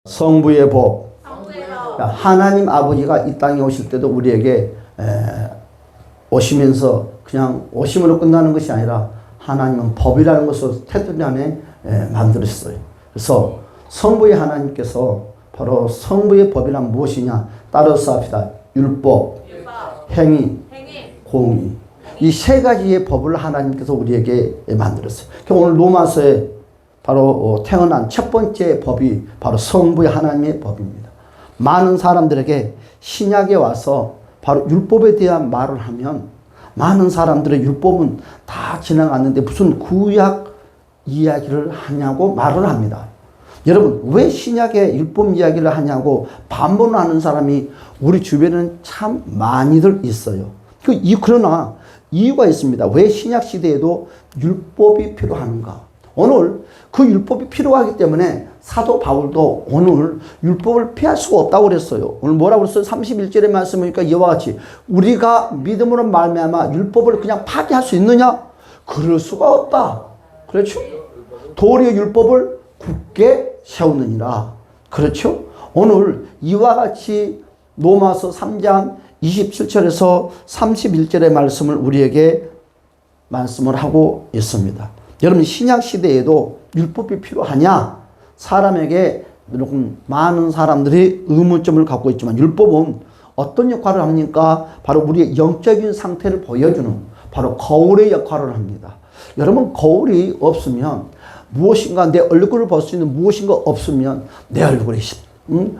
성부의 법. 하나님 아버지가 이 땅에 오실 때도 우리에게 오시면서 그냥 오심으로 끝나는 것이 아니라 하나님은 법이라는 것을 테두리 안에 만들었어요. 그래서 성부의 하나님께서 바로 성부의 법이란 무엇이냐 따라서 합시다. 율법, 행위, 공의. 이 세 가지의 법을 하나님께서 우리에게 만들었어요. 오늘 로마서에 바로 태어난 첫 번째 법이 바로 성부의 하나님의 법입니다. 많은 사람들에게 신약에 와서 바로 율법에 대한 말을 하면 많은 사람들의 율법은 다 지나갔는데 무슨 구약 이야기를 하냐고 말을 합니다. 여러분, 왜 신약의 율법 이야기를 하냐고 반문하는 사람이 우리 주변에는 참 많이들 있어요. 그러나 이유가 있습니다. 왜 신약 시대에도 율법이 필요한가? 오늘 그 율법이 필요하기 때문에 사도 바울도 오늘 율법을 피할 수가 없다고 그랬어요. 오늘 뭐라고 그랬어요? 31절의 말씀이니까 이와 같이 우리가 믿음으로 말미암아 율법을 그냥 파기할 수 있느냐? 그럴 수가 없다. 그렇죠? 도리어 율법을 굳게 세우느니라. 그렇죠? 오늘 이와 같이 로마서 3장 27절에서 31절의 말씀을 우리에게 말씀을 하고 있습니다. 여러분, 신약 시대에도 율법이 필요하냐? 사람에게 많은 사람들이 의문점을 갖고 있지만 율법은 어떤 역할을 합니까? 바로 우리의 영적인 상태를 보여주는 바로 거울의 역할을 합니다. 여러분, 거울이 없으면 무엇인가 내 얼굴을 볼 수 있는 무엇인가 없으면 내 얼굴에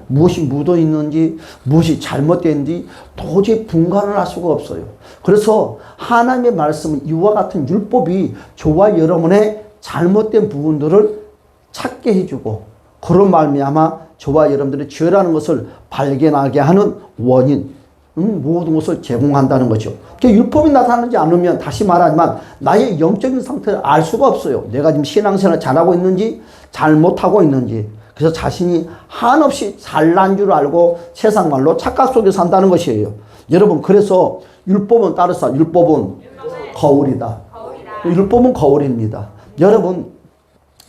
무엇이 묻어 있는지 무엇이 잘못된지 도저히 분간을 할 수가 없어요. 그래서 하나님의 말씀은 이와 같은 율법이 저와 여러분의 잘못된 부분들을 찾게 해주고 그런 말미암아 저와 여러분들의 죄라는 것을 발견하게 하는 원인 모든 것을 제공한다는 거죠. 율법이 나타나지 않으면 다시 말하지만 나의 영적인 상태를 알 수가 없어요. 내가 지금 신앙생활을 잘하고 있는지 잘못하고 있는지. 그래서 자신이 한없이 잘난 줄 알고 세상 말로 착각 속에 산다는 것이에요. 여러분, 그래서 율법은 따르사 율법은 거울이다. 율법은 거울입니다. 여러분,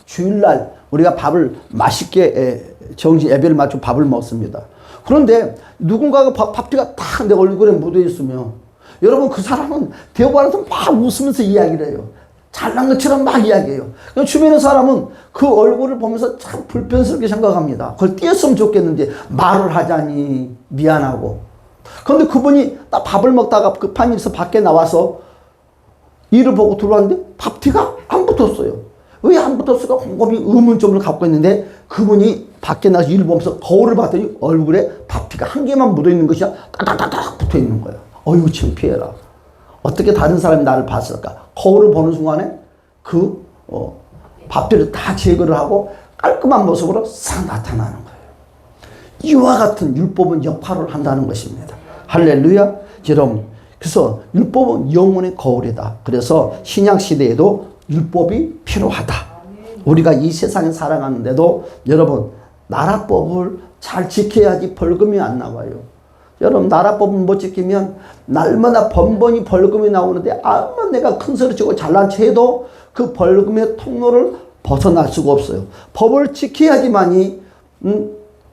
주일날 우리가 밥을 맛있게 정신 예배를 맞춰 밥을 먹습니다. 그런데 누군가가 밥티가 딱 내 얼굴에 묻어 있으면 여러분, 그 사람은 대화에서 막 웃으면서 이야기를 해요. 잘난 것처럼 막 이야기해요. 주변의 사람은 그 얼굴을 보면서 참 불편스럽게 생각합니다. 그걸 띄었으면 좋겠는데 말을 하자니 미안하고. 그런데 그분이 딱 밥을 먹다가 급한 일에서 밖에 나와서 일을 보고 들어왔는데 밥티가 안 붙었어요. 왜 안 붙었을까? 곰곰이 의문점을 갖고 있는데 그분이 밖에 나와서 일을 보면서 거울을 봤더니 얼굴에 밥티가 한 개만 묻어 있는 것이 따닥따닥 붙어 있는 거야. 어이구, 창피해라. 어떻게 다른 사람이 나를 봤을까? 거울을 보는 순간에 그 밥들을 다 제거를 하고 깔끔한 모습으로 싹 나타나는 거예요. 이와 같은 율법은 역할을 한다는 것입니다. 할렐루야. 여러분, 그래서 율법은 영혼의 거울이다. 그래서 신약 시대에도 율법이 필요하다. 우리가 이 세상에 살아가는데도 여러분, 나라법을 잘 지켜야지 벌금이 안 나와요. 여러분, 나라법은 못 지키면 날마다 번번이 벌금이 나오는데 아무리 내가 큰 소리 치고 잘난 체 해도 그 벌금의 통로를 벗어날 수가 없어요. 법을 지켜야지만이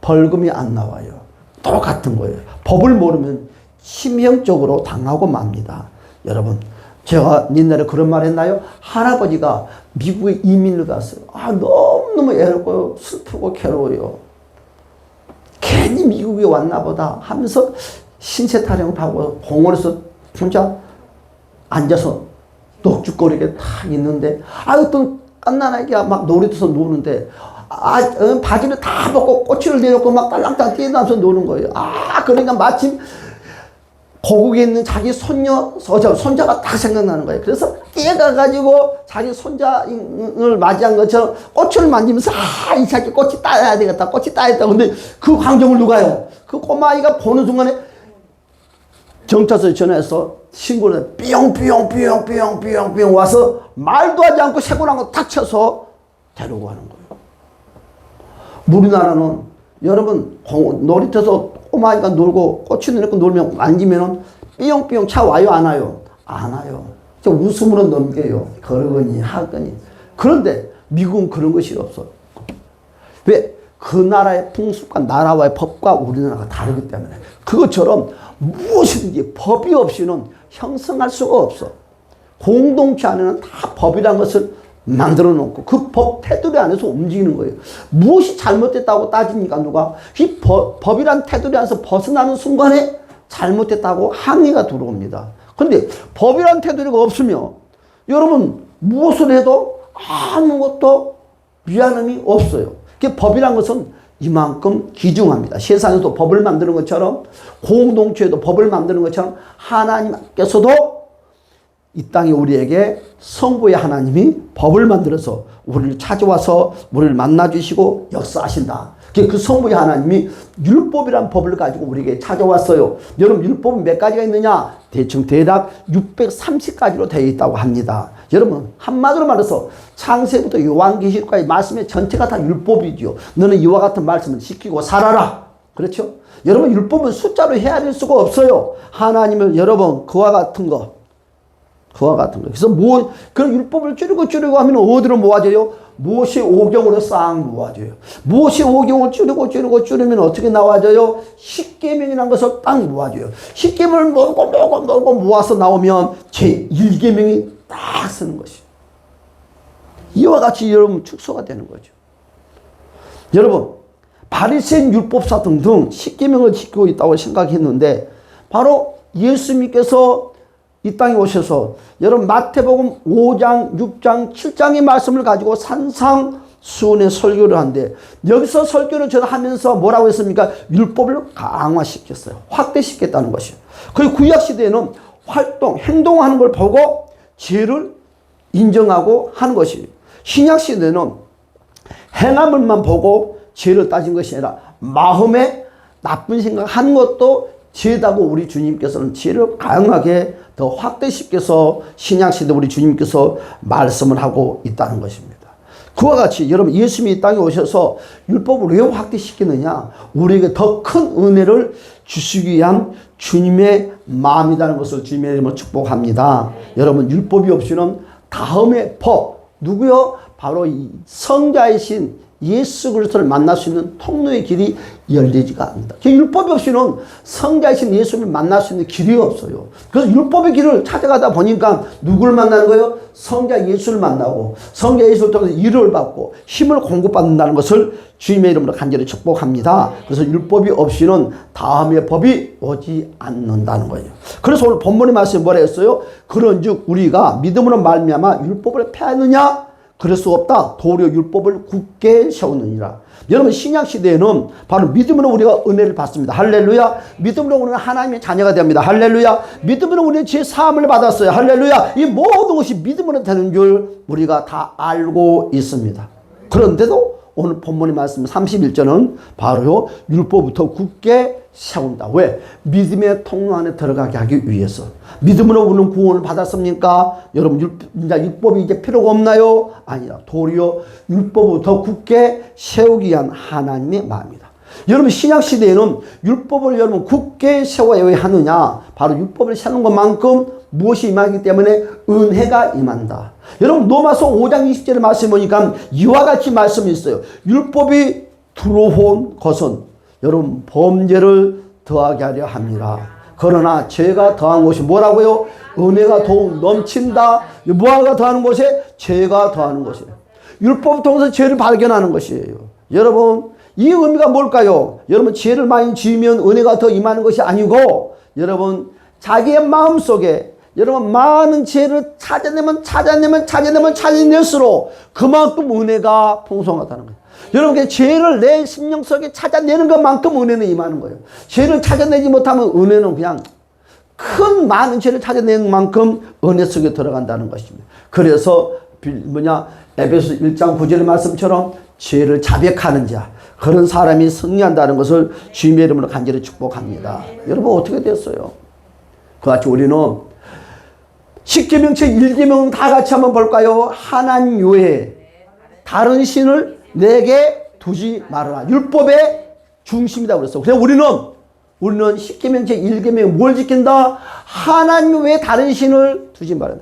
벌금이 안 나와요. 똑같은 거예요. 법을 모르면 치명적으로 당하고 맙니다. 여러분, 제가 옛날에 그런 말 했나요? 할아버지가 미국에 이민을 갔어요. 너무너무 애롭고 슬프고 괴로워요. 괜히 미국에 왔나 보다 하면서 신세 타령을 하고 공원에서 혼자 앉아서 넋죽거리게 탁 있는데 어떤 깐난아기가 막 놀이터에서 노는데 바지를 다 벗고 꼬치를 내놓고 막 딸랑딸랑 뛰어다니면서 노는 거예요. 그러니까 마침 고국에 있는 자기 손자가 딱 생각나는 거예요. 그래서 뛰어가가지고 자기 손자를 맞이한 것처럼 꼬치를 만지면서 이 새끼 꼬치 따야 되겠다. 꼬치 따야겠다. 근데 그 광경을 누가요? 그 꼬마아이가 보는 순간에 경찰서에 전화해서 신고를 삐용삐용삐용삐용삐용 와서 말도 하지 않고 쇠고랑을 탁 쳐서 데리고 가는 거예요. 우리나라는 여러분 놀이터에서 꼬마아이가 놀고 꼬치 내놓고 놀면 만지면은 삐용삐용 차 와요, 안 와요? 안 와요. 웃음으로 넘겨요. 걸으거니 하거니. 그런데 미국은 그런 것이 없어. 왜? 그 나라의 풍습과 나라와의 법과 우리나라가 다르기 때문에 그것처럼 무엇이든지 법이 없이는 형성할 수가 없어. 공동체 안에는 다 법이라는 것을 만들어 놓고 그 법 테두리 안에서 움직이는 거예요. 무엇이 잘못됐다고 따집니까? 누가? 이 법이란 테두리 안에서 벗어나는 순간에 잘못됐다고 항의가 들어옵니다. 그런데 법이란 테두리가 없으면 여러분 무엇을 해도 아무것도 미안함이 없어요. 법이란 것은 이만큼 귀중합니다. 세상에도 법을 만드는 것처럼 공동체에도 법을 만드는 것처럼 하나님께서도 이 땅에 우리에게 성부의 하나님이 법을 만들어서 우리를 찾아와서 우리를 만나주시고 역사하신다. 그 성부의 하나님이 율법이란 법을 가지고 우리에게 찾아왔어요. 여러분 율법은 몇 가지가 있느냐? 대충 대략 630가지로 되어 있다고 합니다. 여러분 한마디로 말해서 창세부터 요한계시록까지 말씀의 전체가 다 율법이죠. 너는 이와 같은 말씀을 지키고 살아라. 그렇죠? 여러분 율법은 숫자로 헤아릴 수가 없어요. 하나님을 여러분 그와 같은 거. 그래서 그런 율법을 줄이고 하면 어디로 모아져요? 모세 오경으로 싹 모아져요. 모세 오경을 줄이면 어떻게 나와져요? 십계명이라는 것을 딱 모아져요. 십계명을 몰고 모아서 나오면 제1계명이 딱 쓰는 것이에요. 이와 같이 여러분 축소가 되는 거죠. 여러분 바리새인 율법사 등등 십계명을 지키고 있다고 생각했는데 바로 예수님께서 이 땅에 오셔서 여러분 마태복음 5장, 6장, 7장의 말씀을 가지고 산상수훈의 설교를 하는데 여기서 설교를 저는 하면서 뭐라고 했습니까? 율법을 강화시켰어요. 확대시켰다는 것이에요. 그 구약시대에는 행동하는 걸 보고 죄를 인정하고 하는 것이에요. 신약시대는 행함을만 보고 죄를 따진 것이 아니라 마음에 나쁜 생각하는 것도 죄다고 우리 주님께서는 죄를 강하게 더 확대시켜서 신약시대 우리 주님께서 말씀을 하고 있다는 것입니다. 그와 같이 여러분 예수님이 이 땅에 오셔서 율법을 왜 확대시키느냐? 우리에게 더 큰 은혜를 주시기 위한 주님의 마음이라는 것을 주님의 이름으로 축복합니다. 여러분 율법이 없이는 다음의 법 누구요? 바로 이 성자이신 예수 그리스도를 만날 수 있는 통로의 길이 열리지가 않는다. 율법이 없이는 성자이신 예수를 만날 수 있는 길이 없어요. 그래서 율법의 길을 찾아가다 보니까 누구를 만나는 거예요? 성자 예수를 만나고 성자 예수를 통해서 위로를 받고 힘을 공급받는다는 것을 주님의 이름으로 간절히 축복합니다. 그래서 율법이 없이는 다음의 법이 오지 않는다는 거예요. 그래서 오늘 본문의 말씀이 뭐라 했어요? 그런즉 우리가 믿음으로 말미암아 율법을 폐하느냐? 그럴 수 없다. 도리어 율법을 굳게 세우느니라. 여러분 신약시대에는 바로 믿음으로 우리가 은혜를 받습니다. 할렐루야. 믿음으로 우리는 하나님의 자녀가 됩니다. 할렐루야. 믿음으로 우리는 죄 사함을 받았어요. 할렐루야. 이 모든 것이 믿음으로 되는 줄 우리가 다 알고 있습니다. 그런데도 오늘 본문의 말씀 31절은 바로 율법부터 굳게 세운다. 왜? 믿음의 통로 안에 들어가게 하기 위해서. 믿음으로 우리는 구원을 받았습니까? 여러분 율법이 이제 필요가 없나요? 아니라 도리어 율법부터 굳게 세우기 위한 하나님의 마음이다. 여러분 신약시대에는 율법을 여러분 굳게 세워야 왜 하느냐? 바로 율법을 세우는 것만큼 무엇이 임하기 때문에 은혜가 임한다. 여러분 로마서 5장 20절의 말씀 보니까 이와 같이 말씀이 있어요. 율법이 들어온 것은 여러분 범죄를 더하게 하려 함이라. 그러나 죄가 더한 것이 뭐라고요? 은혜가 더욱 넘친다. 뭐가 더하는 것에? 죄가 더하는 것이에요. 율법을 통해서 죄를 발견하는 것이에요. 여러분 이 의미가 뭘까요? 여러분 죄를 많이 지으면 은혜가 더 임하는 것이 아니고 여러분 자기의 마음속에 여러분 많은 죄를 찾아낼수록 그만큼 은혜가 풍성하다는 거예요. 여러분 죄를 내 심령 속에 찾아내는 것만큼 은혜는 임하는 거예요. 죄를 찾아내지 못하면 은혜는 그냥 많은 죄를 찾아내는 만큼 은혜 속에 들어간다는 것입니다. 그래서 에베소 1장 9절의 말씀처럼 죄를 자백하는 자 그런 사람이 승리한다는 것을 주님의 이름으로 간절히 축복합니다. 여러분 어떻게 됐어요? 그같이 우리는 10계명 제 1계명 다 같이 한번 볼까요? 하나님 외에 다른 신을 내게 두지 말아라. 율법의 중심이다 그랬어. 그래서 우리는 10계명 제 1계명 뭘 지킨다? 하나님 외에 다른 신을 두지 말아라.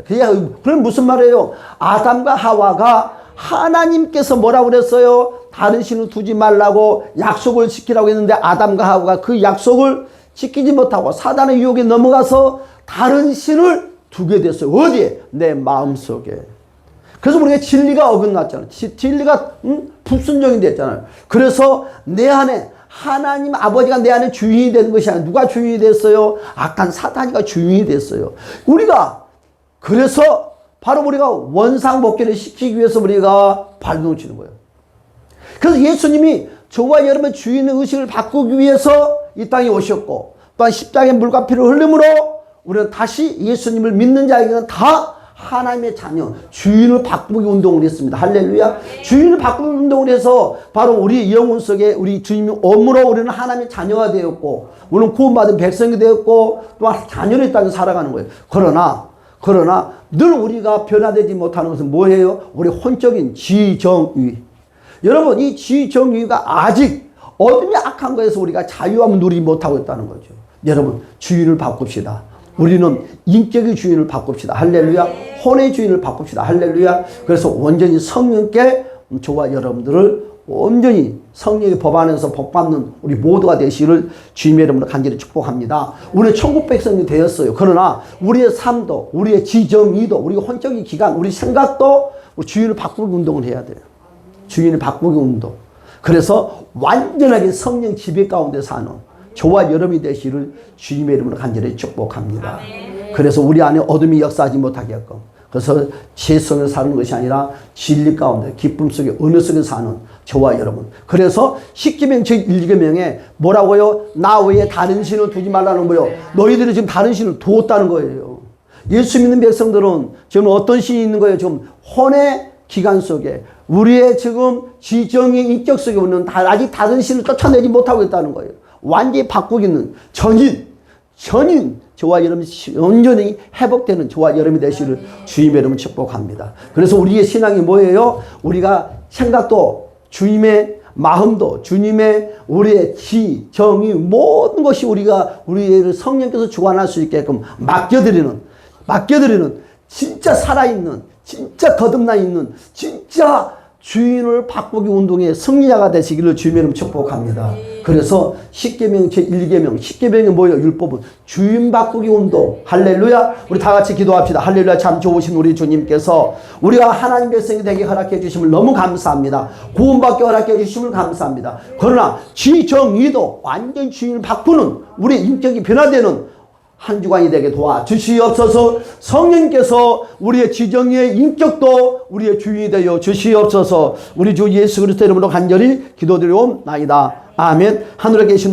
그럼 무슨 말이에요? 아담과 하와가 하나님께서 뭐라고 그랬어요? 다른 신을 두지 말라고 약속을 지키라고 했는데 아담과 하와가 그 약속을 지키지 못하고 사단의 유혹에 넘어가서 다른 신을 두게 됐어요. 어디에? 내 마음속에. 그래서 우리가 진리가 어긋났잖아요. 진리가 불순종이 됐잖아요. 그래서 내 안에 하나님 아버지가 내 안에 주인이 되는 것이 아니라 누가 주인이 됐어요? 악한 사탄이가 주인이 됐어요. 우리가 그래서 바로 우리가 원상복귀를 시키기 위해서 우리가 발동을 치는 거예요. 그래서 예수님이 저와 여러분의 주인의 의식을 바꾸기 위해서 이 땅에 오셨고 또한 십자가의 물과 피를 흘림으로 우리는 다시 예수님을 믿는 자에게는 다 하나님의 자녀, 주인을 바꾸기 운동을 했습니다. 할렐루야. 주인을 바꾸기 운동을 해서 바로 우리 영혼 속에 우리 주님이 om으로 우리는 하나님의 자녀가 되었고 우리는 구원받은 백성이 되었고 또한 자녀로 이 땅에 살아가는 거예요. 그러나 늘 우리가 변화되지 못하는 것은 뭐예요? 우리 혼적인 지정의. 여러분, 이 지정의가 아직 어둠이 악한 거에서 우리가 자유함을 누리지 못하고 있다는 거죠. 여러분, 주인을 바꿉시다. 우리는 인격의 주인을 바꿉시다. 할렐루야. 혼의 주인을 바꿉시다. 할렐루야. 그래서 온전히 성령께 저와 여러분들을 온전히 성령의 법 안에서 복받는 우리 모두가 되시기를 주님의 이름으로 간절히 축복합니다. 우리는 천국 백성이 되었어요. 그러나 우리의 삶도, 우리의 지정의도, 우리 혼적인 기간, 우리 생각도 우리 주인을 바꾸기 운동을 해야 돼요. 주인을 바꾸기 운동. 그래서 완전하게 성령 지배 가운데 사는 저와 여러분이 되시기를 주님의 이름으로 간절히 축복합니다. 그래서 우리 안에 어둠이 역사하지 못하게끔, 그래서 죄성을 사는 것이 아니라 진리 가운데 기쁨 속에 은혜 속에 사는 저와 여러분. 그래서 십계명 제1계명에 뭐라고요? 나 외에 다른 신을 두지 말라는 거예요. 너희들이 지금 다른 신을 두었다는 거예요. 예수 믿는 백성들은 지금 어떤 신이 있는 거예요? 지금 혼의 기간 속에 우리의 지금 지정의 인격 속에 있는 아직 다른 신을 쫓아내지 못하고 있다는 거예요. 완전히 바꾸기는 전인 저와 여러분이 온전히 회복되는 저와 여러분이 되시기를 주님의 이름으로 축복합니다. 그래서 우리의 신앙이 뭐예요? 우리가 생각도 주님의 마음도 주님의 우리의 지, 정의 모든 것이 우리가 우리의 성령께서 주관할 수 있게끔 맡겨드리는 진짜 살아있는 진짜 거듭나 있는 진짜 주인을 바꾸기 운동의 승리자가 되시기를 주님의 이름으로 축복합니다. 그래서 십계명 제1계명, 십계명이 뭐예요? 율법은 주인 바꾸기 운동. 할렐루야. 우리 다 같이 기도합시다. 할렐루야. 참 좋으신 우리 주님께서 우리가 하나님 백성이 되게 허락해 주심을 너무 감사합니다. 구원받게 허락해 주심을 감사합니다. 그러나 지정의도 완전 주인을 바꾸는 우리 인격이 변화되는 한 주간이 되게 도와주시옵소서. 성령께서 우리의 지정의 인격도 우리의 주인이 되어 주시옵소서. 우리 주 예수 그리스도 이름으로 간절히 기도드리옵나이다. 아멘. 하늘에 계신